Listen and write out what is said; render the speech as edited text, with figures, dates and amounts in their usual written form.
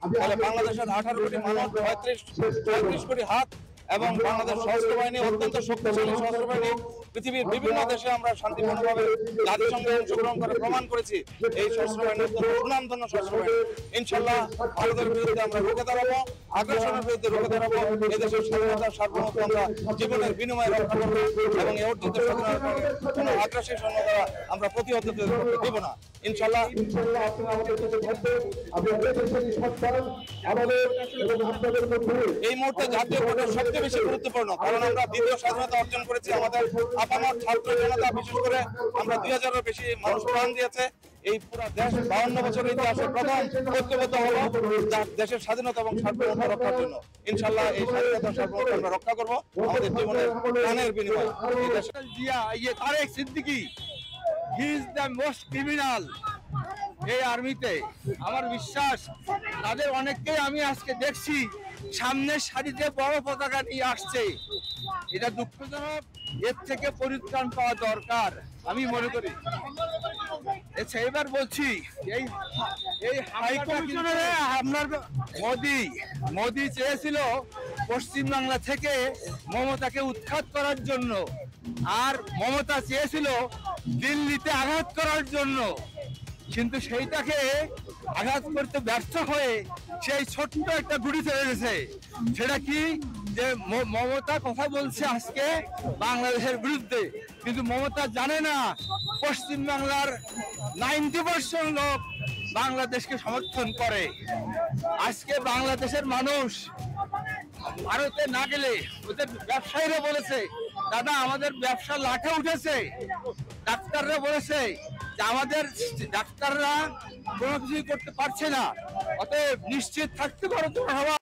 ফলে বাংলাদেশের 18 কোটি মানুষ, 35 কোটি হাত এবং বাংলাদেশ সশস্ত্র বাহিনী অত্যন্ত শক্তিশালী সশস্ত্র বাহিনী। পৃথিবীর বিভিন্ন দেশে আমরা শান্তিপূর্ণভাবে জাতিসংঘে অংশগ্রহণ করে প্রমাণ করেছি এই সশস্ত্র বাহিনী অত্যন্ত সুনামধন্য সশস্ত্র বাহিনী। ইনশাল্লাহ ভারতের বিরুদ্ধে আমরা রুখে দাঁড়াবো, আগ্রাসনের বিরুদ্ধে রুখে দাঁড়াবো। এদেশের স্বাধীনতা সার্বভৌমত্ব আমরা জীবনের বিনিময়ে রক্ষা করবো এবং এই অর্জিত স্বাধীনতাকে কোনো আগ্রাসী সৈন্য দ্বারা আমরা প্রতিহত দেব না। ইনশাল্লাহ এই মুহূর্তে জাতীয় ভোটের সবচেয়ে বেশি গুরুত্বপূর্ণ, কারণ আমরা দ্বিতীয় স্বাধীনতা অর্জন করেছি। আমাদের আপামর ছাত্র জনতা, বিশেষ করে আমরা 2000-এর বেশি মানুষ প্রাণ দিয়েছে। এই পুরো দেশ 52 বছরের ইতিহাসে প্রথম ঐক্যবদ্ধ হলো দেশের স্বাধীনতা এবং সার্বভৌমত্ব রক্ষার জন্য। ইনশাল্লাহ এই স্বাধীনতা সার্বভৌমত্ব আমরা রক্ষা করবো আমাদের জীবনের প্রাণের বিনিময়ে। Tareq Siddiqui, he is the most criminal এই আর্মিতে। আমার বিশ্বাস তাদের অনেককেই আমি আজকে দেখছি সামনের সারিতে বড় পতাকা নিয়ে আসছে। এটা দুঃখজনক, এর থেকে পরিত্রাণ পাওয়া দরকার আমি মনে করি। এবার বলছি এই হাই কমিশনারে আপনার মোদি চেয়েছিল পশ্চিমবাংলা থেকে মমতাকে উৎখাত করার জন্য, আর মমতা চেয়েছিল দিল্লিতে আঘাত করার জন্য, কিন্তু সেইটাকে আঘাত করতে ব্যর্থ হয়ে সেই ছোট্ট একটা গুড়ি চলে গেছে। সেটা কি যে মমতা কথা বলছে আজকে বাংলাদেশের বিরুদ্ধে, কিন্তু মমতা জানে না পশ্চিমবাংলার 90% লোক বাংলাদেশকে সমর্থন করে। আজকে বাংলাদেশের মানুষ ভারতে না গেলে ওদের ব্যবসায়ীরা বলেছে, দাদা আমাদের ব্যবসা লাঠে উঠেছে। ডাক্তাররা বলেছে যে আমাদের ডাক্তাররা কোনো কিছুই করতে পারছে না, অতএব নিশ্চিত থাকতে পারো তোমরা।